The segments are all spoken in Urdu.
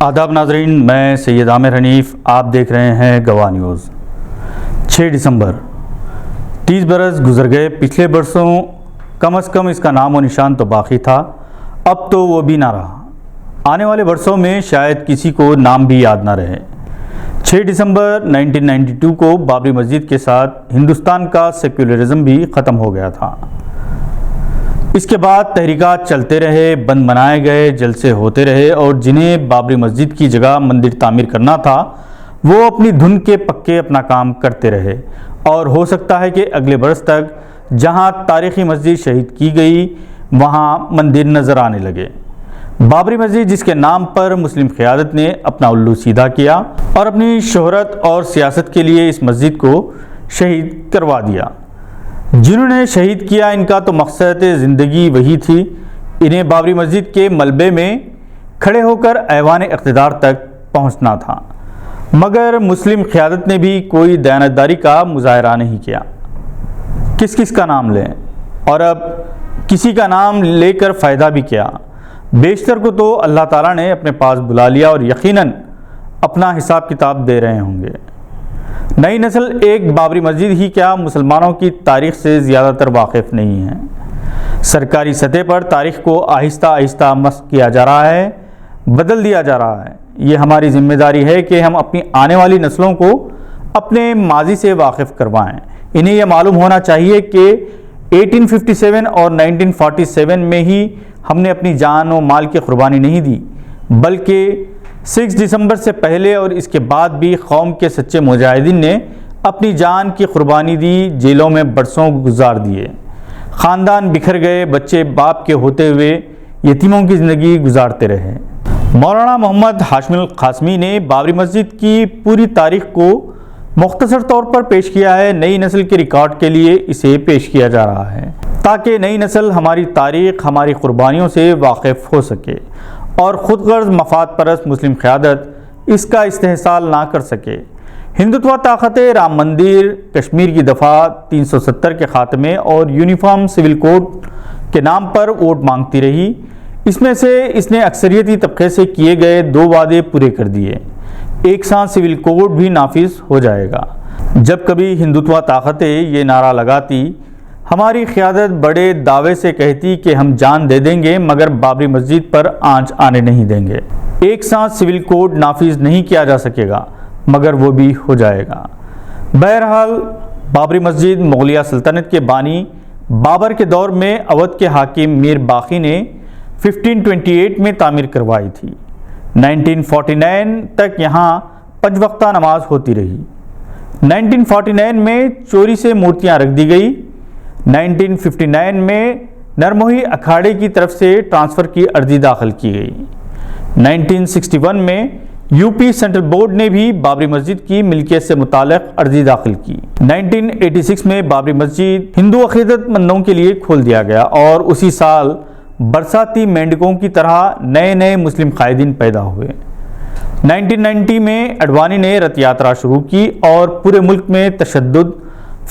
آداب ناظرین، میں سید عامر حنیف، آپ دیکھ رہے ہیں گواہ نیوز۔ 6 دسمبر 30 برس گزر گئے۔ پچھلے برسوں کم از کم اس کا نام و نشان تو باقی تھا، اب تو وہ بھی نہ رہا۔ آنے والے برسوں میں شاید کسی کو نام بھی یاد نہ رہے۔ 6 دسمبر 1992 کو بابری مسجد کے ساتھ ہندوستان کا سیکولرزم بھی ختم ہو گیا تھا۔ اس کے بعد تحریکات چلتے رہے، بند بنائے گئے، جلسے ہوتے رہے، اور جنہیں بابری مسجد کی جگہ مندر تعمیر کرنا تھا وہ اپنی دھن کے پکے اپنا کام کرتے رہے، اور ہو سکتا ہے کہ اگلے برس تک جہاں تاریخی مسجد شہید کی گئی وہاں مندر نظر آنے لگے۔ بابری مسجد جس کے نام پر مسلم قیادت نے اپنا الو سیدھا کیا اور اپنی شہرت اور سیاست کے لیے اس مسجد کو شہید کروا دیا۔ جنہوں نے شہید کیا ان کا تو مقصد زندگی وہی تھی، انہیں بابری مسجد کے ملبے میں کھڑے ہو کر ایوان اقتدار تک پہنچنا تھا، مگر مسلم قیادت نے بھی کوئی دیانتداری کا مظاہرہ نہیں کیا۔ کس کس کا نام لیں، اور اب کسی کا نام لے کر فائدہ بھی کیا؟ بیشتر کو تو اللہ تعالیٰ نے اپنے پاس بلا لیا اور یقیناً اپنا حساب کتاب دے رہے ہوں گے۔ نئی نسل ایک بابری مسجد ہی کیا مسلمانوں کی تاریخ سے زیادہ تر واقف نہیں ہے۔ سرکاری سطح پر تاریخ کو آہستہ آہستہ مسخ کیا جا رہا ہے، بدل دیا جا رہا ہے۔ یہ ہماری ذمہ داری ہے کہ ہم اپنی آنے والی نسلوں کو اپنے ماضی سے واقف کروائیں۔ انہیں یہ معلوم ہونا چاہیے کہ 1857 اور 1947 میں ہی ہم نے اپنی جان و مال کی قربانی نہیں دی، بلکہ 6 دسمبر سے پہلے اور اس کے بعد بھی قوم کے سچے مجاہدین نے اپنی جان کی قربانی دی، جیلوں میں برسوں گزار دیے، خاندان بکھر گئے، بچے باپ کے ہوتے ہوئے یتیموں کی زندگی گزارتے رہے۔ مولانا محمد ہاشم القاسمی نے بابری مسجد کی پوری تاریخ کو مختصر طور پر پیش کیا ہے۔ نئی نسل کے ریکارڈ کے لیے اسے پیش کیا جا رہا ہے تاکہ نئی نسل ہماری تاریخ، ہماری قربانیوں سے واقف ہو سکے اور خود غرض مفاد پرست مسلم قیادت اس کا استحصال نہ کر سکے۔ ہندوتوا طاقتیں رام مندر، کشمیر کی دفعہ 370 کے خاتمے اور یونیفارم سول کوڈ کے نام پر ووٹ مانگتی رہی۔ اس میں سے اس نے اکثریتی طبقے سے کیے گئے 2 وعدے پورے کر دیے۔ ایک ساتھ سول کوڈ بھی نافذ ہو جائے گا۔ جب کبھی ہندوتوا طاقتیں یہ نعرہ لگاتی، ہماری قیادت بڑے دعوے سے کہتی کہ ہم جان دے دیں گے مگر بابری مسجد پر آنچ آنے نہیں دیں گے۔ ایک ساتھ سول کوڈ نافذ نہیں کیا جا سکے گا مگر وہ بھی ہو جائے گا۔ بہرحال بابری مسجد مغلیہ سلطنت کے بانی بابر کے دور میں اودھ کے حاکم میر باقی نے 1528 میں تعمیر کروائی تھی۔ 1949 تک یہاں 5 وقتہ نماز ہوتی رہی۔ 1949 میں چوری سے مورتیاں رکھ دی گئی۔ 1959 میں نرموہی اکھاڑے کی طرف سے ٹرانسفر کی عرضی داخل کی گئی۔ 1961 میں یو پی سینٹرل بورڈ نے بھی بابری مسجد کی ملکیت سے متعلق عرضی داخل کی۔ 1986 میں بابری مسجد ہندو عقیدت مندوں کے لیے کھول دیا گیا اور اسی سال برساتی مینڈکوں کی طرح نئے نئے مسلم قائدین پیدا ہوئے۔ 1990 میں اڈوانی نے رتھ یاترا شروع کی اور پورے ملک میں تشدد،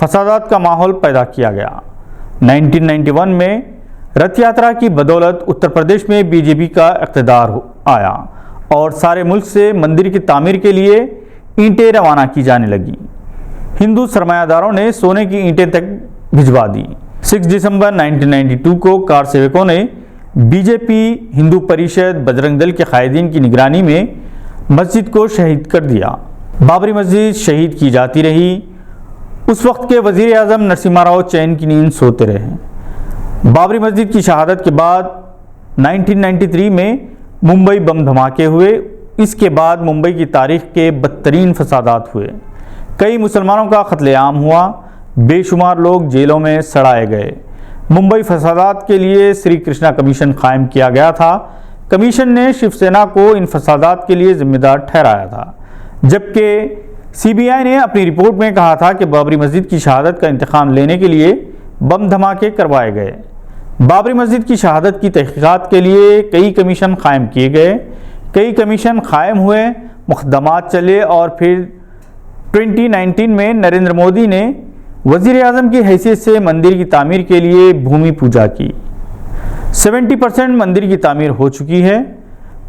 فسادات کا ماحول پیدا کیا گیا۔ 1991 میں رتھ یاترا کی بدولت اتر پردیش میں بی جے پی کا اقتدار آیا اور سارے ملک سے مندر کی تعمیر کے لیے اینٹیں روانہ کی جانے لگیں۔ ہندو سرمایہ داروں نے سونے کی اینٹیں تک بھجوا دی۔ 6 دسمبر 1992 کو کار سیوکوں نے بی جے پی، ہندو پریشد، بجرنگ دل کے قائدین کی نگرانی میں مسجد کو شہید کر دیا۔ بابری مسجد شہید کی جاتی رہی۔ اس وقت کے وزیر اعظم نرسمہا راؤ چین کی نیند سوتے رہے۔ بابری مسجد کی شہادت کے بعد 1993 میں ممبئی بم دھماکے ہوئے۔ اس کے بعد ممبئی کی تاریخ کے بدترین فسادات ہوئے۔ کئی مسلمانوں کا قتل عام ہوا، بے شمار لوگ جیلوں میں سڑائے گئے۔ ممبئی فسادات کے لیے سری کرشنا کمیشن قائم کیا گیا تھا۔ کمیشن نے شیو سینا کو ان فسادات کے لیے ذمہ دار ٹھہرایا تھا، جبکہ سی بی آئی نے اپنی رپورٹ میں کہا تھا کہ بابری مسجد کی شہادت کا انتقام لینے کے لیے بم دھماکے کروائے گئے۔ بابری مسجد کی شہادت کی تحقیقات کے لیے کئی کمیشن قائم کیے گئے، کئی کمیشن قائم ہوئے، مقدمات چلے اور پھر 2019 میں نریندر مودی نے وزیر اعظم کی حیثیت سے مندر کی تعمیر کے لیے بھومی پوجا کی۔ 70% مندر کی تعمیر ہو چکی ہے۔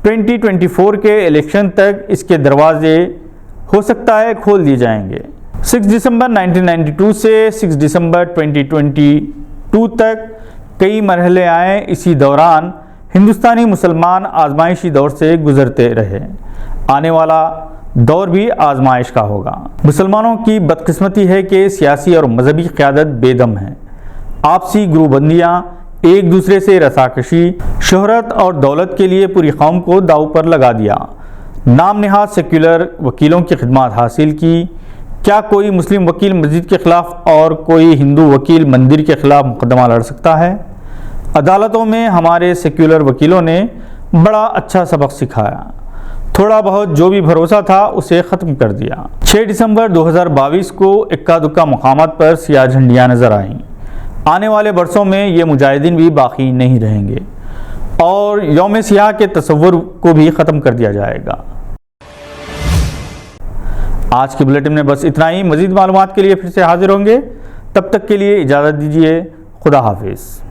2024 کے الیکشن تک اس کے دروازے ہو سکتا ہے کھول دیے جائیں گے۔ 6 دسمبر 1992 سے 6 دسمبر 2022 تک کئی مرحلے آئے۔ اسی دوران ہندوستانی مسلمان آزمائشی دور سے گزرتے رہے۔ آنے والا دور بھی آزمائش کا ہوگا۔ مسلمانوں کی بدقسمتی ہے کہ سیاسی اور مذہبی قیادت بے دم ہے۔ آپسی گروہ بندیاں، ایک دوسرے سے رساکشی، شہرت اور دولت کے لیے پوری قوم کو داؤ پر لگا دیا۔ نام نہاد سیکولر وکیلوں کی خدمات حاصل کی۔ کیا کوئی مسلم وکیل مسجد کے خلاف اور کوئی ہندو وکیل مندر کے خلاف مقدمہ لڑ سکتا ہے؟ عدالتوں میں ہمارے سیکولر وکیلوں نے بڑا اچھا سبق سکھایا۔ تھوڑا بہت جو بھی بھروسہ تھا اسے ختم کر دیا۔ 6 دسمبر 2022 کو اکا دکا مقامات پر سیاہ جھنڈیاں نظر آئیں۔ آنے والے برسوں میں یہ مجاہدین بھی باقی نہیں رہیں گے اور یوم سیاہ کے تصور کو بھی ختم کر دیا جائے گا۔ آج کے بلیٹن میں بس اتنا ہی۔ مزید معلومات کے لیے پھر سے حاضر ہوں گے، تب تک کے لیے اجازت دیجیے۔ خدا حافظ۔